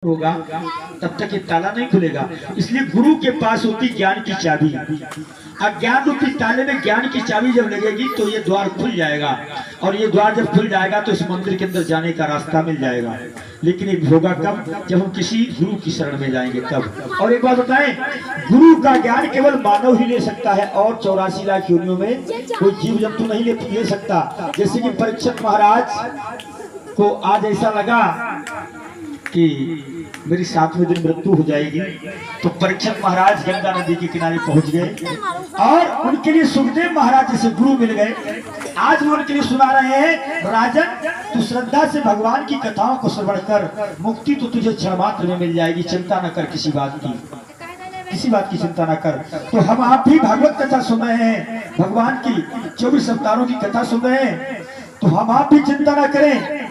होगा तब तक ये ताला नहीं खुलेगा। इसलिए गुरु के पास होती ज्ञान की चाबी। अज्ञान रूपी ताले में ज्ञान की चाबी जब लगेगी तो ये द्वार खुल जाएगा, और ये द्वार जब खुल जाएगा तो इस मंदिर के अंदर जाने का रास्ता मिल जाएगा। लेकिन ये होगा कब? जब हम किसी गुरु की शरण में जाएंगे तब। और एक बात बताएं, गुरु का ज्ञान केवल मानव ही ले सकता है, और 84 लाख योनियों में कोई जीव जंतु नहीं ले सकता। जैसे कि परीक्षित महाराज को आज ऐसा लगा कि मेरी 7वें दिन मृत्यु हो जाएगी, तो परीक्षित महाराज गंगा नदी के किनारे पहुंच गए और उनके लिए सुखदेव महाराज जैसे गुरु मिल गए। आज वो उनके लिए सुना रहे हैं, राजन तू श्रद्धा से भगवान की कथाओं को श्रवण कर, मुक्ति तो तुझे क्षण मात्र में मिल जाएगी, चिंता न कर किसी बात की, किसी बात की चिंता न कर। तो हम आप भी भागवत कथा सुन रहे हैं, भगवान की 24 अवतारों की कथा सुन रहे हैं, तो हम आप भी चिंता न करें।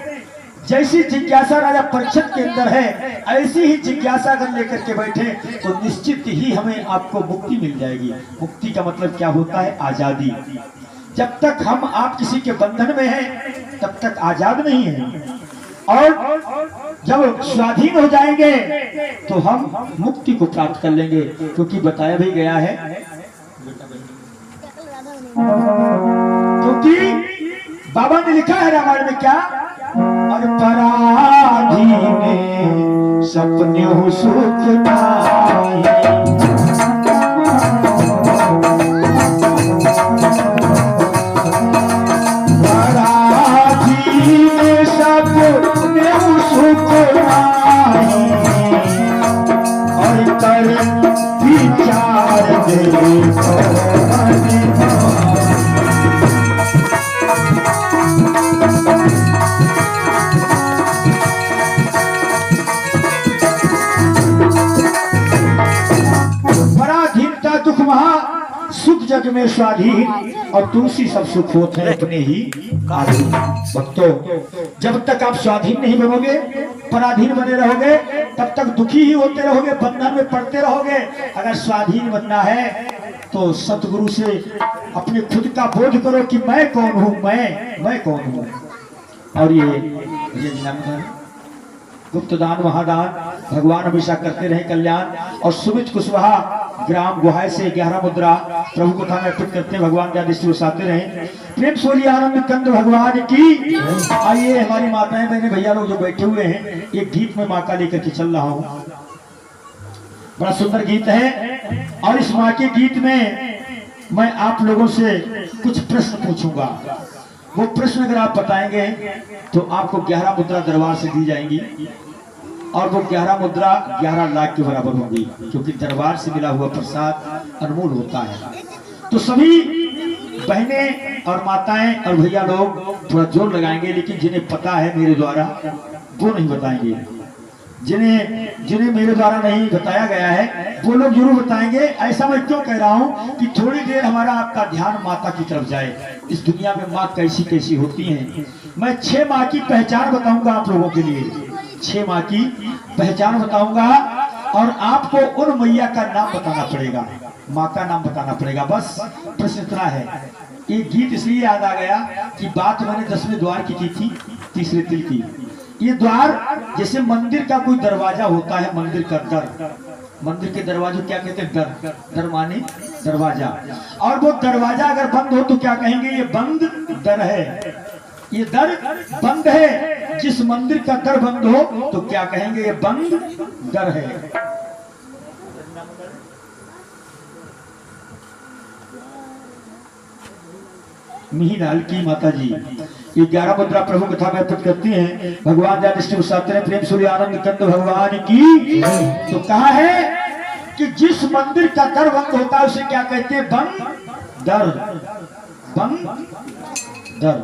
जैसी जिज्ञासा राजा परीक्षित के अंदर है, ऐसी ही जिज्ञासा अगर लेकर के बैठे तो निश्चित ही हमें आपको मुक्ति मिल जाएगी। मुक्ति का मतलब क्या होता है? आजादी। जब तक हम आप किसी के बंधन में हैं तब तक आजाद नहीं हैं, और जब स्वाधीन हो जाएंगे तो हम मुक्ति को प्राप्त कर लेंगे। क्योंकि बताया भी गया है, क्योंकि बाबा ने लिखा है रामायण में क्या, और पराधी में सपने हो सुख पाए, पराधी में सपने हो सुख पाए, और कर विचार दे सुख जग में स्वाधीन, और तुलसी सब सुख होते हैं अपने ही काबू। भक्तों, जब तक आप स्वाधीन नहीं बनोगे, पराधीन बने रहोगे, तब तक दुखी ही होते रहोगे, बंधन में पड़ते रहोगे। अगर स्वाधीन बनना है तो सतगुरु से अपने खुद का बोध करो कि मैं कौन हूँ, मैं कौन हूँ। और ये गुप्तदान महादान भगवान हमेशा करते रहे कल्याण। और सुमित कुशवाहा ग्राम गुहाय से 11 मुद्रा प्रभु कथा में अर्पित करते हैं, भगवान का दृष्टि बसाते रहे। प्रेम सोली आनंद कंद भगवान की। आइए हमारी माताएं बहने भैया लोग जो बैठे हुए हैं, एक गीत में माँ का लेकर के चल रहा हूँ, बड़ा सुंदर गीत है। और इस माँ के गीत में मैं आप लोगों से कुछ प्रश्न पूछूंगा। वो प्रश्न अगर आप बताएंगे तो आपको 11 मुद्रा दरबार से दी जाएंगी, और वो 11 मुद्रा 11 लाख के बराबर होगी, क्योंकि दरबार से मिला हुआ प्रसाद अनमोल होता है। तो सभी बहनें और माताएं और भैया लोग थोड़ा जोर लगाएंगे, लेकिन जिन्हें पता है मेरे द्वारा वो नहीं बताएंगे। जिन्हें मेरे द्वारा नहीं बताया गया है वो लोग जरूर बताएंगे। ऐसा मैं क्यों कह रहा हूँ कि थोड़ी देर हमारा आपका ध्यान माता की तरफ जाए। इस दुनिया में माँ कैसी कैसी होती हैं। मैं 6 माँ की पहचान बताऊंगा आप लोगों के लिए, 6 माँ की पहचान बताऊंगा, और आपको उन मैया का नाम बताना पड़ेगा, माँ का नाम बताना पड़ेगा। बस प्रश्न इतना है। ये गीत इसलिए याद आ गया कि बात मैंने 10वें द्वार की थी, तीसरे तिल की। ये द्वार जैसे मंदिर का कोई दरवाजा होता है, मंदिर का दर, मंदिर के दरवाजे क्या कहते हैं? दर, दर माने दरवाजा। और वो दरवाजा अगर बंद हो तो क्या कहेंगे? ये बंद दर है, ये दर बंद है। जिस मंदिर का दर बंद हो तो क्या कहेंगे? ये बंद दर है। मिहिलाल की माता जी ये 11 मुद्रा प्रभु कथा में अर्पित करती हैं। भगवान दृष्टि बसाते हैं। प्रेम सूर्य आनंद कंद भगवान की। तो कहा है कि जिस मंदिर का दर बंद होता है उसे क्या कहते हैं? बंद दर, बंद दर।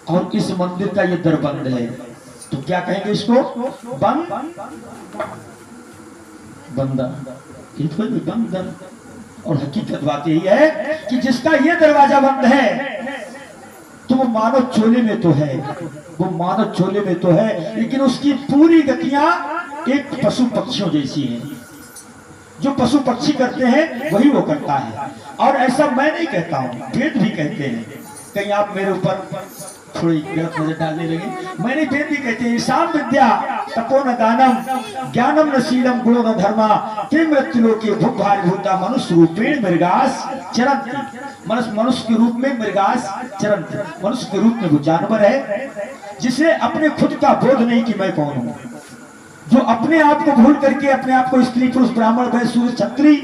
और इस मंदिर का ये दर बंद है तो क्या कहेंगे इसको? बंद बंदर, बंद दर। और हकीकत बात यही है कि जिसका ये दरवाजा बंद है तो वो मानव चोले में तो है, वो मानव चोले में तो है, लेकिन उसकी पूरी गतियां एक पशु पक्षियों जैसी हैं। जो पशु पक्षी करते हैं वही वो करता है। और ऐसा मैं नहीं कहता हूँ, वेद भी कहते हैं। कहीं आप मेरे ऊपर थोड़ी गलत नजर डालने लगे। मैंने फिर भी कहते हैं ईशान विद्या तपो न दानम ज्ञानम न शीलम गुणो न धर्मा ते मृत्युलोके भूभारि भूता मनुष्य रूपेण मृगास चरन्ति। मनुष्य के रूप में मृगास चरन्ति, मनुष्य के रूप में वो जानवर है जिसे अपने खुद का बोध नहीं कि मैं कौन हूँ, जो अपने आप को भूल करके अपने आप को स्त्री पुरुष ब्राह्मण वैश्य शूद्र क्षत्रिय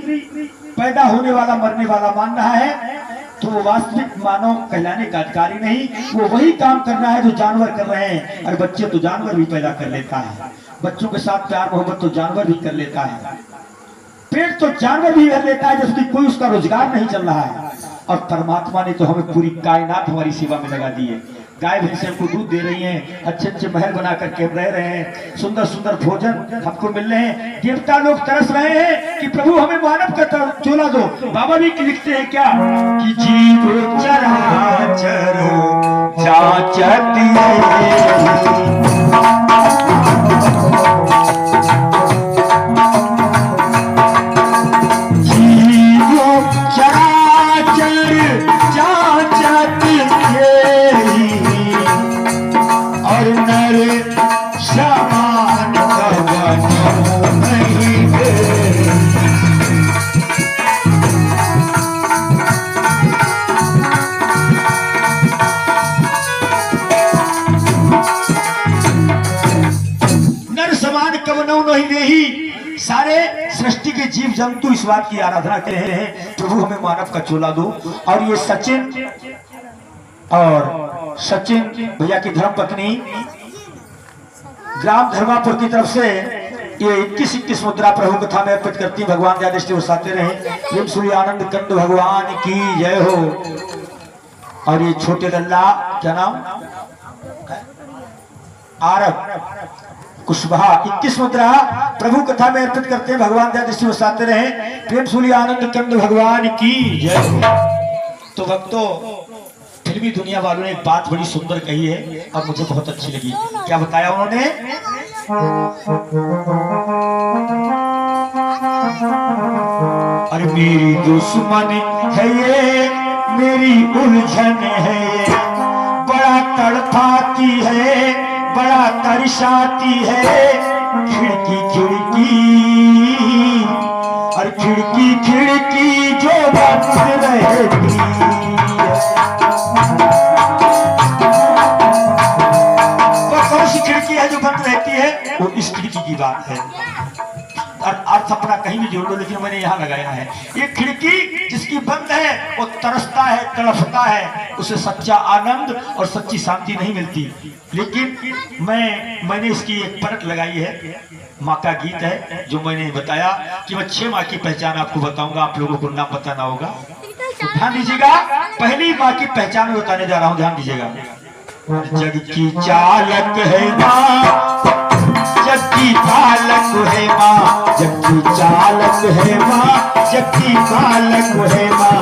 पैदा होने वाला मरने वाला मान रहा है, तो वो वास्तविक मानव कहलाने का अधिकारी नहीं। वो वही काम करना है जो जानवर कर रहे हैं। और बच्चे तो जानवर भी पैदा कर लेता है, बच्चों के साथ प्यार मोहब्बत तो जानवर भी कर लेता है, पेट तो जानवर भी कर लेता है, जबकि कोई उसका रोजगार नहीं चल रहा है। और परमात्मा ने तो हमें पूरी कायनात हमारी सेवा में लगा दी है। गाय भैंसे हमको दूध दे रही हैं, अच्छे अच्छे महल बना करके हम रह रहे हैं, सुंदर सुंदर भोजन हमको मिल रहे हैं। देवता लोग तरस रहे हैं कि प्रभु हमें मानव का चोला दो। बाबा भी लिखते हैं क्या कि जीव चराचर जाचती सारे सृष्टि के जीव जंतु इस बात की आराधना कर रहे हैं प्रभु हमें मानव का चोला दो। और ये सचिन भैया की धर्मपत्नी ग्राम धर्मापुर की तरफ से ये 21 मुद्रा प्रभु कथा में अर्पित करती। भगवान दया दृष्टि बरसाते रहे। प्रेम सूर्य आनंद कंद भगवान की जय हो। और ये छोटे लल्ला क्या नाम आरब कुशवाहा 21 मुद्रा प्रभु कथा में अर्पित करते हैं। भगवान दया दृष्टि बरसाते रहे। प्रेम सूर्य आनंद कंद भगवान की जय हो। तो भक्तों फिल्मी दुनिया वालों ने एक बात बड़ी सुंदर कही है और मुझे बहुत अच्छी लगी। क्या बताया उन्होंने? अरे मेरी दुश्मन है ये, मेरी उलझन है ये, बड़ा तड़पाती है, बड़ा तरसाती है। खिड़की खिड़की और खिड़की खिड़की जो बंद रहती है, वो कौन सी खिड़की है जो बंद रहती है? वो इस खिड़की की बात है। अर्थ अपना कहीं भी जोड़ लो, लेकिन मैंने यहाँ लगाया है। ये खिड़की जिसकी बंद है वो तरसता है, तड़पता है, उसे सच्चा आनंद और सच्ची शांति नहीं मिलती। लेकिन मैंने इसकी एक परत लगाई है, माँ का गीत है जो मैंने बताया कि मैं 6 माँ की पहचान आपको बताऊंगा, आप लोगों को नाम पता ना होगा तो ध्यान दीजिएगा। पहली माँ की पहचान बताने जा रहा हूँ, ध्यान दीजिएगा। जग की चालक है माँ, जग की पालक है माँ, जग की चालक है माँ, जग की पालक है माँ।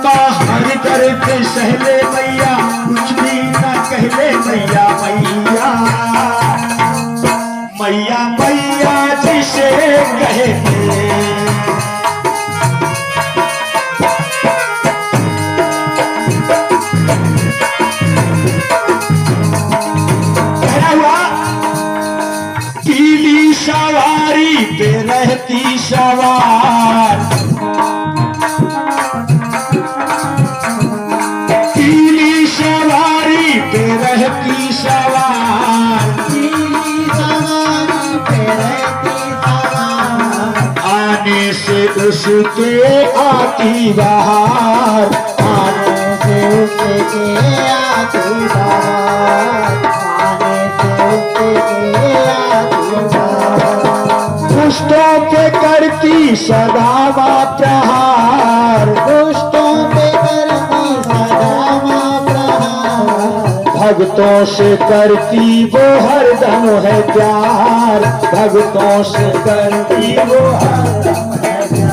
माँ हर दर्द सहले मैया, कुछ भी ना कहले मैया मैया मैया मैया जिसे कहते। सवारी पे रहती सवार, पीली सवारी पे रहती सवार, पीली सवारी पे रहती सवार। आने से उसके आती बहार, आने से उसके आती बहार, आने से उसके आती बहार। दुष्टों पे करती सदा माँ प्रहार, दुष्टों पे करती सदा माँ प्रहार। भक्तों से करती वो हरदम है प्यार, भक्तों से करती वो हरदम है प्यार।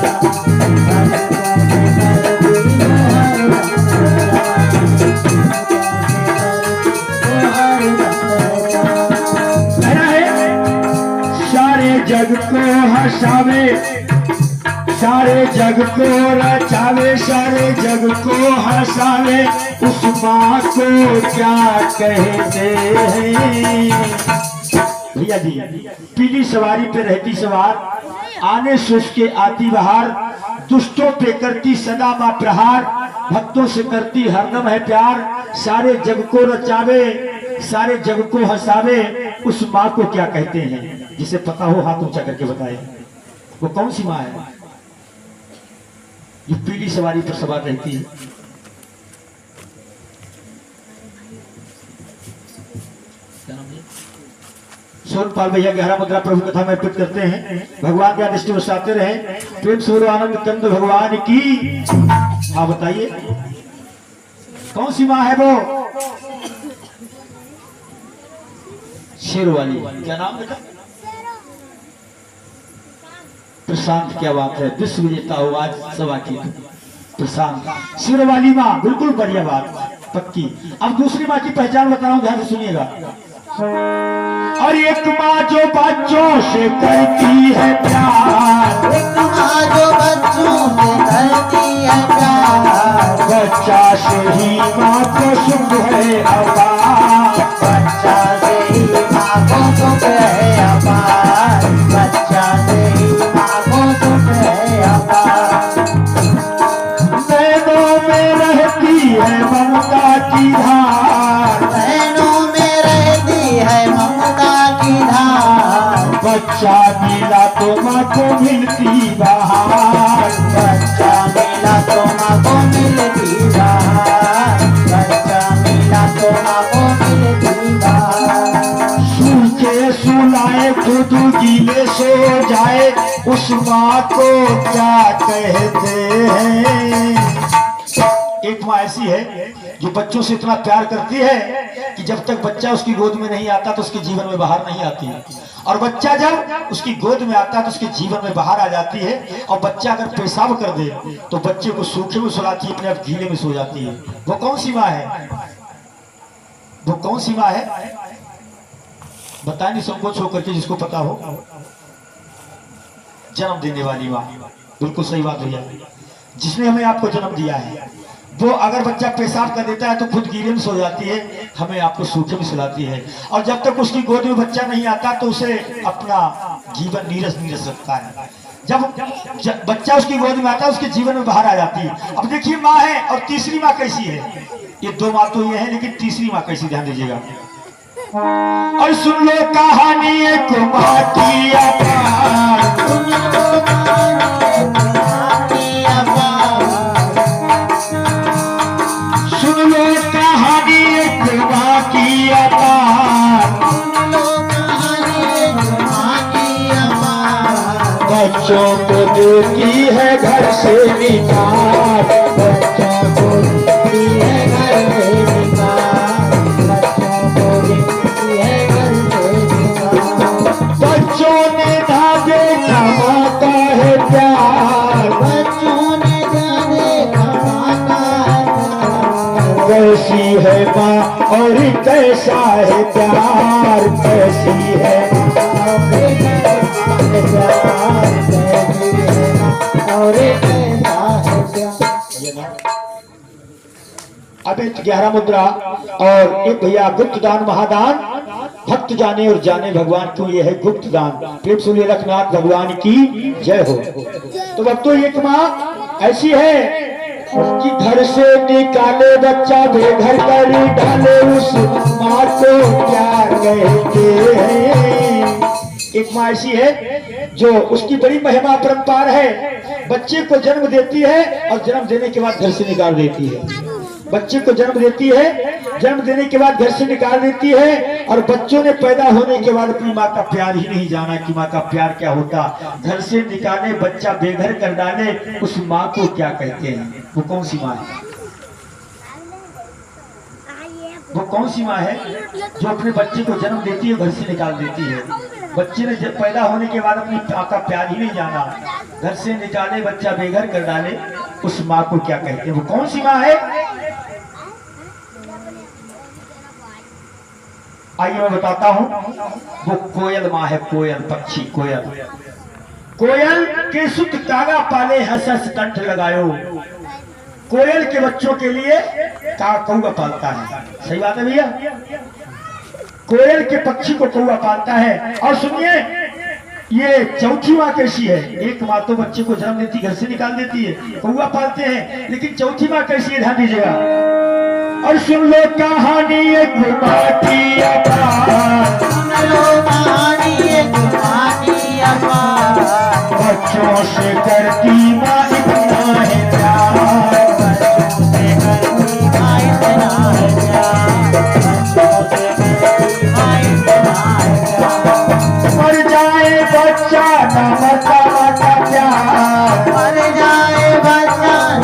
जग को हंसावे सारे जग को रचावे, सारे जग को हंसावे, उस माँ को क्या कहते हैं। भैया जी, पीली सवारी पे रहती सवार, आने से उसके आती बहार, दुष्टों पे करती सदा माँ प्रहार, भक्तों से करती हरदम है प्यार, सारे जग को रचावे, सारे जग को हंसावे, उस माँ को क्या कहते हैं। जिसे पता हो हाथ ऊंचा करके बताए, वो कौन सी माँ है ये पीली सवारी पर सवार रहती है। सोनपाल भैया 11 मुद्रा प्रभु कथा में अर्पित करते हैं। भगवान के दृष्टि बसाते रहे, प्रेम से आनंद कंद भगवान की। हाँ बताइए कौन सी माँ है वो। शेर वाली, क्या नाम बेटा। प्रशांत, क्या बात है, विश्व विजेता हो आज सभा की प्रशांत। शेर वाली माँ, बिल्कुल बढ़िया बात, पक्की। अब दूसरी माँ की पहचान बता रहा हूँ, ध्यान से सुनिएगा। और एक माँ जो बच्चों से करती है प्यार, एक माँ जो बच्चों से करती है प्यार, बच्चा से ही माँ को सुख है अपार, बच्चा से ही माँ को सुख है अपार, बच्चा से ही माँ को सुख है अपार। नैनों में रहती है ममता की धार, नैनों में रहती है ममता की धार, बच्चा मिला तो माँ को मिलती बहार, बच्चा मिला तो माँ को मिलती बहार, बच्चा मिला तो माँ को मिलती बहार। सूखे सुलाए खुद गीले सो जाए, उस माँ को क्या कहते हैं। एक माँ ऐसी है जो बच्चों से इतना प्यार करती है कि जब तक बच्चा उसकी गोद में नहीं आता तो उसके जीवन में बाहर नहीं आती है, और बच्चा जब उसकी गोद में आता है तो उसके जीवन में बाहर आ जाती है। और बच्चा अगर पेशाब कर दे तो बच्चे को सूखे में सुलाती है, अपने आप गीले में सो जाती है। वो कौन सी माँ है, वो कौन सी माँ है बताए नहीं संकोच होकर के, जिसको पता हो। जन्म देने वाली माँ, बिल्कुल सही बात भैया। जिसने हमें आपको जन्म दिया है वो अगर बच्चा पेशाब कर देता है तो खुद गीले में सो जाती है, हमें आपको सूखे में सुलाती है। और जब तक उसकी गोद में बच्चा नहीं आता तो उसे अपना जीवन नीरस नीरस रखता है। जब बच्चा उसकी गोद में आता है उसके जीवन में बाहर आ जाती है। अब देखिए माँ है, और तीसरी माँ कैसी है। ये दो माँ तो ये है, लेकिन तीसरी माँ कैसी, ध्यान दीजिएगा। और सुन लो कहानी एक माँ की अपार, सुन लो कहानी एक माँ की अपार, बच्चों को देती है घर से निकाल, बच्चों को देती है घर से निकाल, बच्चों को देती है घर से निकाल। बच्चों ने ना देखा माँ का है प्यार, बच्चों ने ना देखा माँ का है प्यार, कैसी है माँ और कैसा है प्यार, कैसी है अब 11 मुद्रा और एक भैया गुप्त दान महादान, भक्त जाने और जाने भगवान क्यों, ये है गुप्त दान। प्रेम सुनिए रखनाथ भगवान की जय हो। तो भक्तों एक माँ ऐसी है कि घर से निकाले बच्चा बेघर कर डाले, उस माँ को क्या कहते हैं। एक माँ ऐसी है जो उसकी बड़ी महिमा परंपार है, बच्चे को जन्म देती है और जन्म देने के बाद घर से निकाल देती है। बच्चे को जन्म देती है, जन्म देने के बाद घर से निकाल देती है, और बच्चों ने पैदा होने के बाद अपनी माँ का प्यार ही नहीं जाना कि माँ का प्यार क्या होता। घर से निकाले बच्चा बेघर कर डाले, उस माँ को क्या कहते हैं। वो कौन सी माँ है, वो कौन सी माँ है जो अपने बच्चे को जन्म देती है, घर से निकाल देती है। बच्चे ने जब पैदा होने के बाद अपनी माँ का प्यार ही नहीं जाना, घर से निकाले बच्चा बेघर कर डाले, उस माँ को क्या कहते हैं। वो कौन सी माँ है, आइए मैं बताता हूँ। वो कोयल माँ है, कोयल पक्षी, कोयल। कोयल के सुत कागा पाले हंस हंस कंठ लगायो। कोयल के बच्चों के लिए कौआ पालता है। सही बात है भैया, कोयल के पक्षी को कौआ पालता है। और सुनिए, ये चौथी माँ कैसी है? एक माँ तो बच्चे को जन्म देती, घर से निकाल देती है, कौआ पालते हैं, लेकिन चौथी माँ कैसी है? ध्यान दीजिएगा और सुन लो कहानी एक माँ की अपार, बच्चों से करती माँ इतना है प्यार, मर जाए बच्चा न मता मता प्यार, मर जाए बच्चा न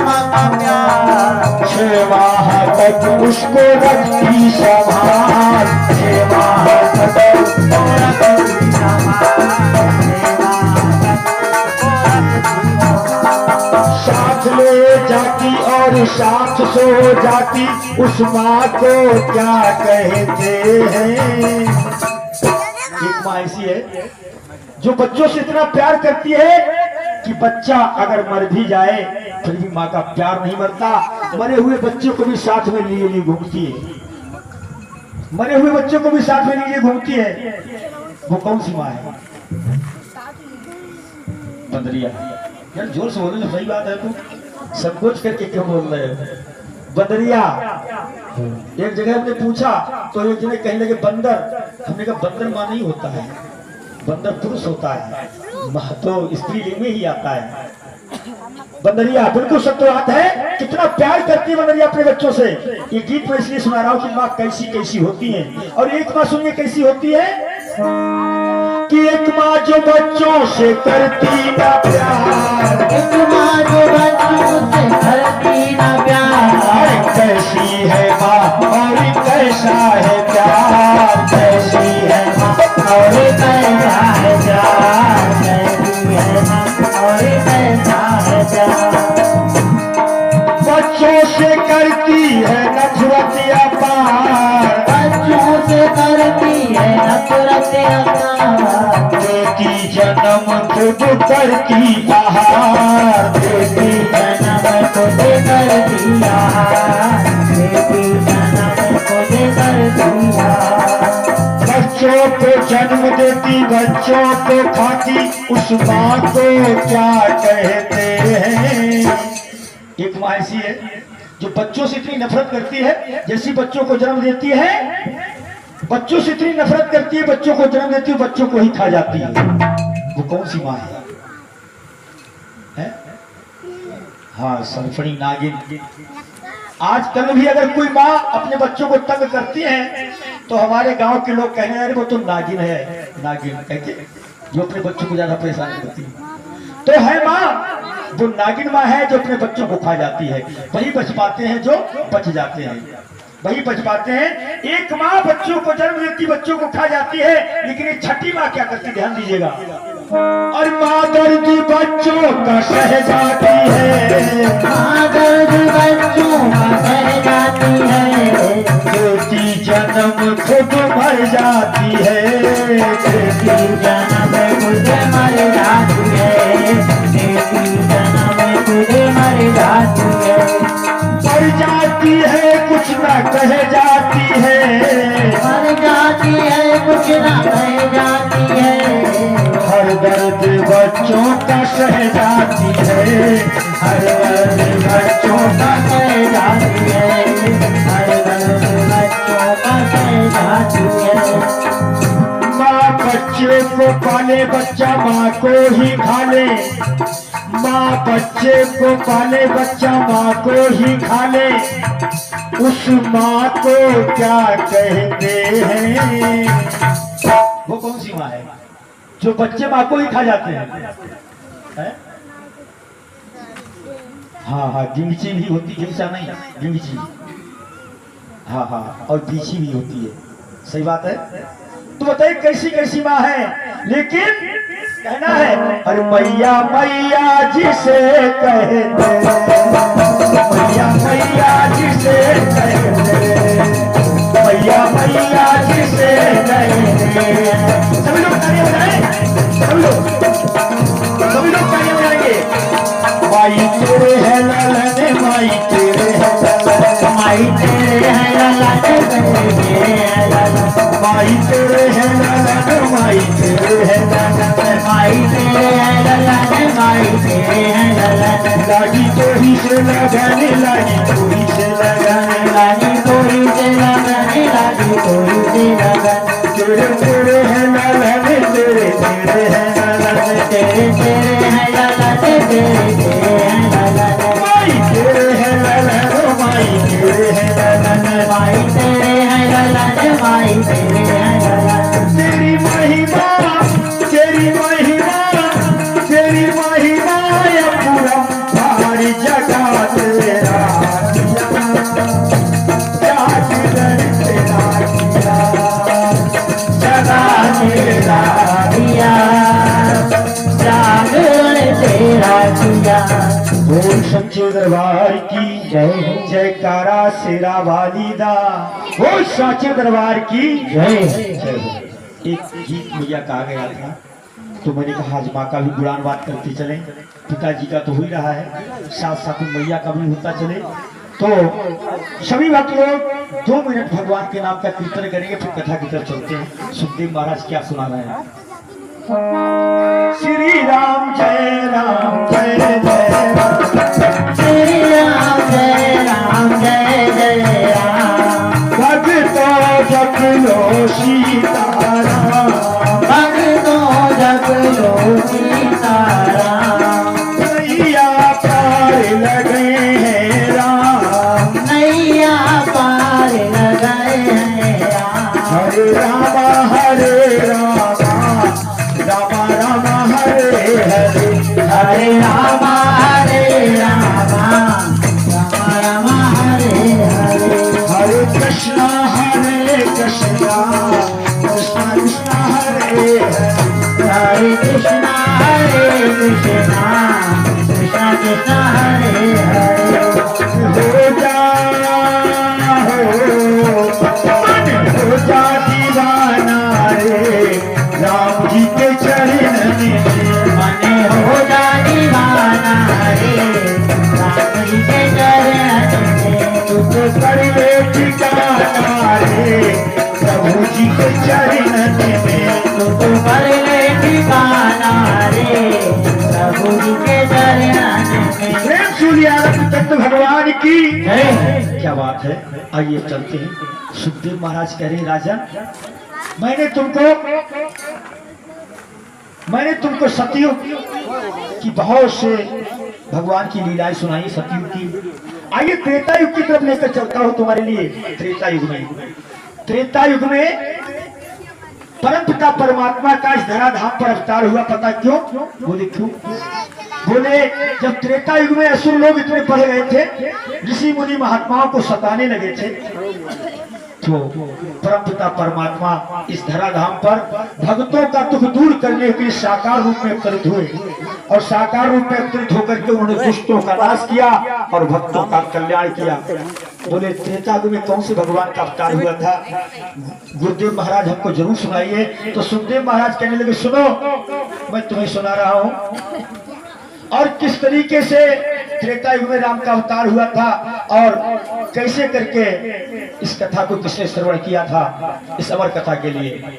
मता प्यार, 6 माह तक उसको रखती संभाल, 6 माह तक उसको रखती संभाल, साथ ले जाती और साथ सो जाती, उस माँ को क्या कहते हैं? एक माँ ऐसी है जो बच्चों से इतना प्यार करती है कि बच्चा अगर मर भी जाए फिर भी माँ का प्यार नहीं मरता। मरे हुए बच्चों को भी साथ में लिए लिए घूमती है, मरे हुए बच्चों को भी साथ में लिए घूमती है। वो कौन सी माँ है? बंदरिया। यार जोर से बोलो, सही बात है, तुम संकोच करके क्यों बोल रहे हो? बंदरिया। एक जगह हमने पूछा तो एक जगह कहने लगे बंदर। हमने कहा बंदर माँ नहीं होता है, बंदर पुरुष होता है, माँ तो स्त्रीलिंग में ही आता है। बंदरिया बिल्कुल सत्य बात है, कितना प्यार करती है बंदरिया अपने बच्चों से। ये गीत मैं इसलिए सुना रहा हूँ कि माँ कैसी कैसी होती है। और एक माँ सुनिए कैसी होती है कि एक माँ जो बच्चों से करती ना प्यार, एक माँ जो बच्चों से करती ना प्यार, कैसी है माँ और कैसा है प्यार, कैसी है माँ और कैसा है प्यार, कैसी है माँ और कैसा है प्यार। बच्चों से करती है नफरत अपार, बच्चों से करती है नफरत अपार, बेटी जन्म खुद करती आहार, बेटी जन्म खुद करती आहार, बेटी जन्म खुद करती आहार। बच्चों को जन्म देती, बच्चों को खाती, उस माँ को क्या कहते हैं? एक माँ ऐसी है जो बच्चों से इतनी नफरत करती है, जैसी बच्चों को जन्म देती है, बच्चों से इतनी नफरत करती है, बच्चों को जन्म देती है, बच्चों को ही खा जाती है। वो कौन सी माँ है? हाँ, सरफड़ी नागिन। आजकल भी अगर कोई माँ अपने बच्चों को तंग करती है तो हमारे गांव के लोग कहने अरे वो तो नागिन है, नागिन कहते जो अपने बच्चों को ज्यादा परेशान करती है। तो है माँ, वो नागिन माँ है जो अपने बच्चों को खा जाती है। वही बच पाते हैं जो बच जाते हैं, वही बच पाते हैं। एक माँ बच्चों को जन्म देती, बच्चों को खा जाती है, लेकिन एक छठी माँ क्या करती? ध्यान दीजिएगा। और माँ दर्द बच्चों का सह जाती है, माँ दर्द बच्चों का सह जाती है, बेटी जन्म खुद मर जाती है, बेटी जन्म खुद मर जाती है, बेटी जन्म खुद मर जाती है। मर जाती है कुछ ना कह जाती है, मर जाती है कुछ ना कह जाती है, हर दर्द बच्चों का सह जाती है, हर दर्द बच्चों का सह जाती है, हर दर्द बच्चों का सह जाती है। माँ बच्चे को पाले, बच्चा माँ को ही खा ले, माँ बच्चे को पाले, बच्चा माँ को ही खा ले, उस माँ को क्या कहते हैं? वो कौन सी माँ है जो बच्चे माँ को ही खा जाते हैं? हाँ हाँ, गिंगची भी होती, गिंगचा नहीं, गिंगची। हाँ हाँ, और बीची भी होती है। सही बात है। तो बताइए कैसी कैसी माँ है, लेकिन कहना है अरे मैया मैया जिसे कहते, मैया मैया जिसे कहते, मैया मैया जिसे कहते। सभी लोग तालियां बजाएं, सभी लोग। माई तेरे है ललन माई तेरे है ललन माई तेरे है ललन माई तेरे है ललन लागी तोही से लगन लागी तोही से लगन लागी तोरी से लगन लागी तोरी से लगन तेरे तेरे है ललन तेरे तेरे है ललन तेरे तेरे है ललन तेरे तेरे है ललन माई तेरे है ललन माई तेरे है ललन माई तेरे है ललन माई तेरे है ललन तेरी महिमा तेरी महिमा तेरी महिमा या पूरा भारी जगा तेरा तेरा दिया जागरण तेरा किया। बोल सच्चे दरबार की जय जयकारा शेरा वालीदा बोल साचे दरबार की जय जय हो। एक गीत मैया कहा गया था तो मैंने कहा आज माँ का भी गुणानवाद करते चले पिताजी का तो हो ही रहा है साथ साथ मैया का भी होता चले तो सभी भक्त लोग 2 मिनट भगवान के नाम का कीर्तन करेंगे फिर कथा की तरफ चलते हैं। सुखदेव महाराज क्या सुना रहे हैं। श्री राम जय राम जय जय राम श्री राम जय राम जय जय राम भक्तों जप लो सीताराम भक्तों जप लो सीताराम नैया पार लगे हैं राम नैया पार लगाए हैं राम हरे रामा रामा रामा हरे हरे हरे रामा रामा रामा हरे हरे हरे कृष्णा कृष्णा कृष्णा हरे हरे हरे कृष्णा कृष्णा कृष्णा हरे हरे हो जा दीवाना रे राम जी के चरण में मने हो जा दीवाना रे राम जी के चरण में तुझ कर ले ठिकाना रे प्रभु जी के चरण में तू कर ले ठिकाना रे प्रभु जी के चरण में। प्रेम सूर्या तत्व भगवान की जय। क्या बात है। आइए चलते हैं। सुखदेव महाराज कह रहे हैं राजन मैंने तुमको सतयुग की बहुत से भगवान की लीलाएं सुनाई सतयुग की। आइए त्रेता युग की तरफ लेकर चलता हूं तुम्हारे लिए। त्रेता युग में परम पिता परमात्मा का इस धराधाम पर अवतार हुआ। पता क्यों? बोले क्यों? बोले जब त्रेता युग में असुर लोग इतने बढ़ गए थे, ऋषि मुनि महात्माओं को सताने लगे थे, तो परम पिता परमात्मा इस धराधाम पर भक्तों का दुख दूर करने के लिए साकार रूप में अवतरित हुए और साकार रूप में अवतरित होकर के उन्होंने दुष्टों का नाश किया और भक्तों का कल्याण किया। बोले त्रेता युग में कौन से भगवान का अवतार हुआ था? गुरुदेव महाराज हमको जरूर सुनाइए। तो सुखदेव महाराज कहने लगे सुनो, मैं तुम्हें सुना रहा हूँ और किस तरीके से त्रेता युग में राम का अवतार हुआ था और कैसे करके इस कथा को किसने श्रवण किया था। इस अमर कथा के लिए,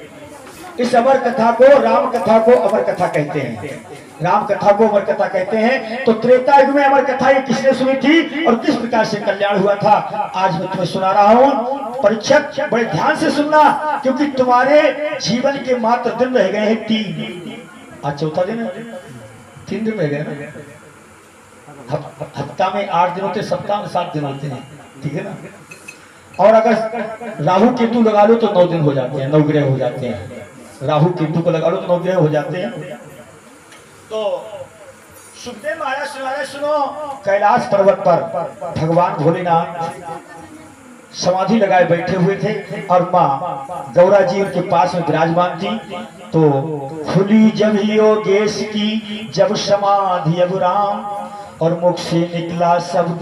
इस अमर कथा को, राम कथा को अमर कथा कहते हैं। राम कथा को अमर कथा कहते हैं। तो त्रेता युग में अमर कथा ये किसने सुनी थी और किस प्रकार से कल्याण हुआ था, आज मैं तुम्हें सुना रहा हूँ। परीक्षक बड़े ध्यान से सुनना, क्योंकि तुम्हारे जीवन के मात्र दिन रह गए हैं 3। आज चौथा दिन है, 3 दिन रह गए ना। हफ्ता में 8 दिन होते, सप्ताह में 7 दिन होते हैं, ठीक है ना। और अगर राहु केतु लगा लो तो 9 दिन हो जाते हैं, 9 ग्रह हो जाते हैं। राहु केतु को लगा लो तो 9 ग्रह हो जाते हैं। तो सुखदेव महाराज सुनो, कैलाश पर्वत पर भगवान भोलेनाथ समाधि लगाए बैठे हुए थे और माँ गौरा जी उनके पास में विराजमान थी। तो खुली जब योगेश की जब समाधि अब राम और मुख से निकला शब्द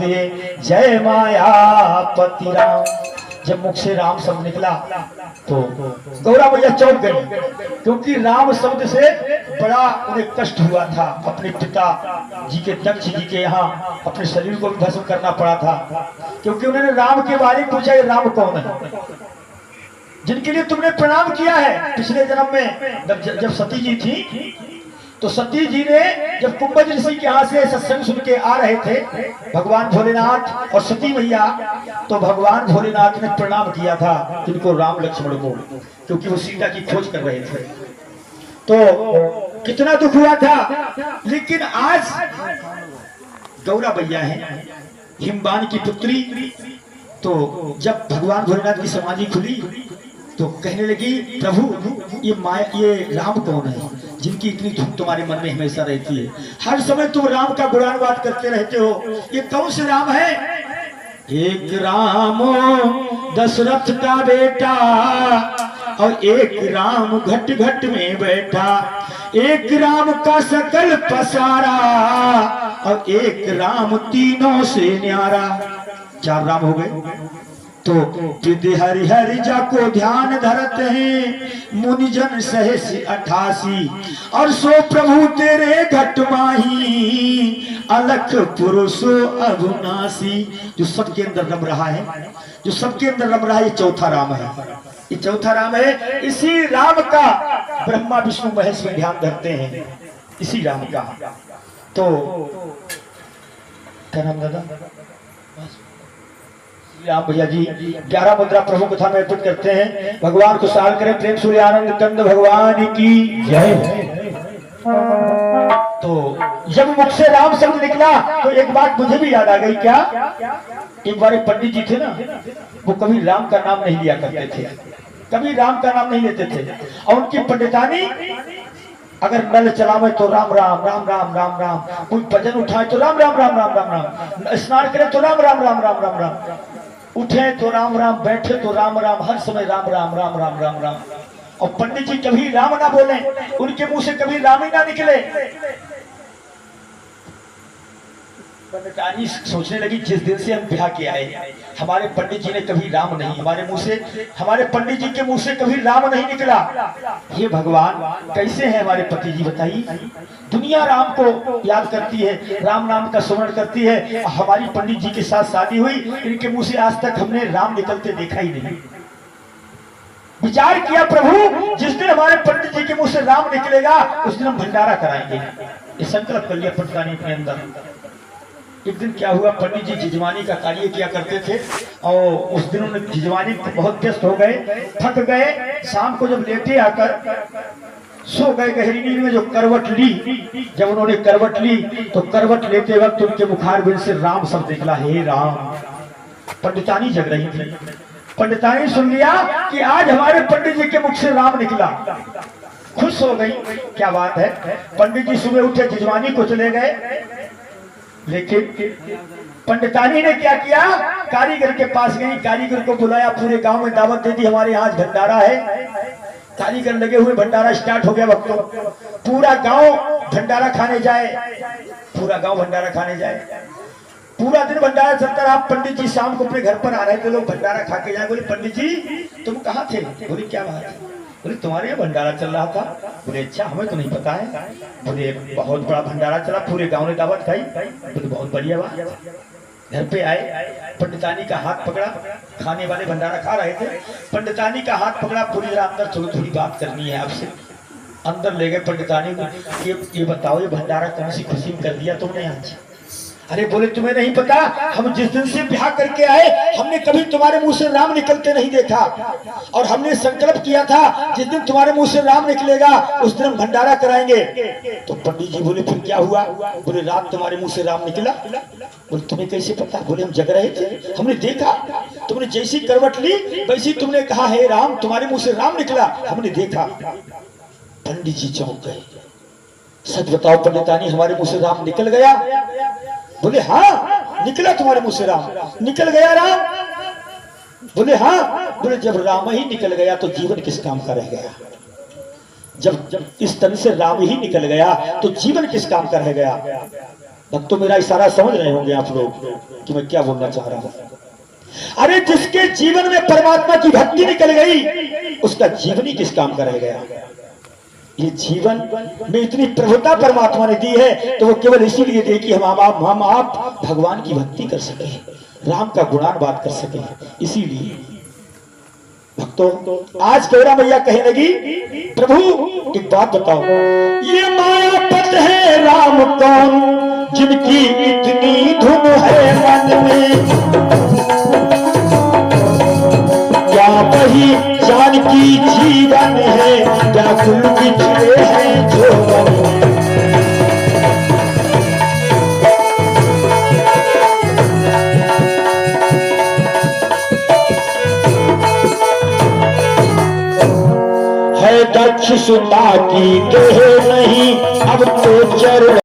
जय मायापति राम। जब मुख से राम शब्द निकला तो गौरा मैया चौंक गई, क्योंकि राम शब्द से बड़ा उन्हें कष्ट हुआ था। अपने पिता जी के, दक्ष जी के यहाँ अपने शरीर को भी भस्म करना पड़ा था, क्योंकि उन्होंने राम के बारे में पूछा, ये राम कौन है। जिनके लिए तुमने प्रणाम किया है पिछले जन्म में। जब सती जी थी तो सती जी ने जब कुंभज ऋषि के यहाँ से सत्संग सुन के आ रहे थे भगवान भोलेनाथ और सती मैया, तो भगवान भोलेनाथ ने प्रणाम किया था जिनको राम लक्ष्मण को, क्योंकि वो सीता की खोज कर रहे थे। तो कितना दुख हुआ था। लेकिन आज गौरा मैया है हिमवान की पुत्री, तो जब भगवान भोलेनाथ की समाधि खुली तो कहने लगी प्रभु ये राम कौन है जिनकी इतनी धूम तुम्हारे मन में हमेशा रहती है, हर समय तुम राम का गुणानुवाद करते रहते हो, ये कौन से राम है? एक राम दशरथ का बेटा और एक राम घट घट में बैठा, एक राम का सकल पसारा और एक राम तीनों से न्यारा। 4 राम हो गए। तो विधि हरि हरि जाको ध्यान धरत हैं मुनिजन सहस 88 और सो प्रभु तेरे घट माही अलख पुरुषो अविनाशी। जो सबके अंदर रम रहा है, जो सबके अंदर रम रहा है, ये चौथा राम है, ये चौथा राम है। इसी राम का ब्रह्मा विष्णु महेश में ध्यान धरते हैं, इसी राम का। तो क्या नाम दादा? राम भैया जी 11 मुद्रा प्रभु कथा में अर्पित करते हैं। भगवान को साल करें प्रेम सूर्य आनंद कंद भगवान की जय। तो जब मुख से राम शब्द निकला तो एक बात मुझे भी याद आ गई। क्या? एक बार एक पंडित जी थे ना, वो कभी राम का नाम नहीं लिया करते थे, कभी राम का नाम नहीं लेते थे। और उनकी पंडितानी अगर नल चलावे तो राम राम राम राम राम राम, कोई भजन उठाए तो राम राम राम राम राम राम, स्नान करे तो राम राम राम राम राम राम, उठे तो राम राम, बैठे तो राम राम, हर समय राम राम राम राम राम राम। और पंडित जी कभी राम ना बोले, उनके मुंह से कभी राम ही ना निकले। पंडितानी सोचने लगी जिस दिन से हम ब्याह के आए हमारे पंडित जी ने कभी राम नहीं, हमारे मुंह से, हमारे पंडित जी के मुंह से कभी राम नहीं निकला। हे भगवान कैसे है हमारे पति जी बताइए। दुनिया राम को याद करती है, राम नाम का स्मरण करती है, हमारी पंडित जी के साथ शादी हुई, इनके मुंह से आज तक हमने राम निकलते देखा ही नहीं। विचार किया प्रभु जिस दिन हमारे पंडित जी के मुंह से राम निकलेगा उस दिन हम भंडारा कराएंगे। ये संकल्प कर लिया पंडितानी अपने अंदर। एक दिन क्या हुआ, पंडित जी जिजवानी का कार्य किया करते थे और उस दिन उन्होंने जिजवानी बहुत व्यस्त हो गए, थक गए। शाम को जब लेटे आकर सो गए गहरी नींद में, जो करवट ली, जब उन्होंने करवट ली तो करवट लेते वक्त उनके मुखार बिंद से राम शब्द निकला, हे राम। पंडितानी जग रही थी, पंडितानी सुन लिया कि आज हमारे पंडित जी के मुख से राम निकला, खुश हो गई। क्या बात है। पंडित जी सुबह उठे, जिजवानी को चले गए, लेकिन पंडितानी ने क्या किया, कारीगर के पास गई, कारीगर को बुलाया, पूरे गांव में दावत दे दी, हमारे यहाँ भंडारा है। कारीगर लगे हुए, भंडारा स्टार्ट हो गया। वक्तों पूरा गांव भंडारा खाने जाए, पूरा गांव भंडारा खाने जाए। पूरा दिन भंडारा चलता रहा। पंडित जी शाम को अपने घर पर आ रहे थे, लोग भंडारा खा के जाए। बोले पंडित जी तुम कहाँ थे? बोले क्या बात है? बोले तुम्हारे यहाँ भंडारा चल रहा था। बोले अच्छा हमें तो नहीं पता है। बोले बहुत बड़ा भंडारा चला, पूरे गांव ने दावत खाई। बोले बहुत बढ़िया बात। घर पे आए, पंडितानी का हाथ पकड़ा, खाने वाले भंडारा खा रहे थे, पंडितानी का हाथ पकड़ा, पूरी जरा अंदर थोड़ी थोड़ी बात करनी है आपसे। अंदर ले गए पंडितानी को, ये बताओ ये भंडारा कौन सी खुशी में कर दिया तुमने आज? अरे बोले तुम्हें नहीं पता, हम जिस दिन से ब्याह करके आए हमने कभी तुम्हारे मुंह से राम निकलते नहीं देखा, और हमने संकल्प किया था जिस दिन तुम्हारे मुंह से राम निकलेगा उस दिन हम भंडारा कराएंगे। तो पंडित जी बोले फिर क्या हुआ? बोले रात तुम्हारे मुंह से राम निकला। बोले तुम्हें कैसे पता? बोले हम जग रहे थे, हमने देखा, तुमने जैसी करवट ली वैसी तुमने कहा हे राम, तुम्हारे मुंह से राम निकला, हमने देखा। पंडित जी चौंक गए। सच बताओ पंडितानी, हमारे मुंह से राम निकल गया? बोले हाँ निकला, तुम्हारे मुंह से राम निकल गया। राम? बोले हाँ। बोले जब राम ही निकल गया तो जीवन किस काम का रह गया? जब इस तरह से राम ही निकल गया तो जीवन किस काम का रह गया? भक्तों मेरा इशारा समझ रहे होंगे आप लोग कि मैं क्या बोलना चाह रहा हूं। अरे जिसके जीवन में परमात्मा की भक्ति निकल गई उसका जीवन ही किस काम का रह गया? ये जीवन में इतनी प्रभुता परमात्मा ने दी है तो वो केवल इसीलिए दी कि हम आप भगवान की भक्ति कर सके, राम का गुणानुवाद कर सके। इसीलिए भक्तों, आज गौरा मैया कहने लगी, प्रभु एक बात बताओ, ये मायापत है राम कौन, जिनकी इतनी धुन है मन में? क्या वही जानकी जीवन है, क्या कुल बिछड़े हैं जोवन में? है दक्ष सुता की देह नहीं, अब तो चरण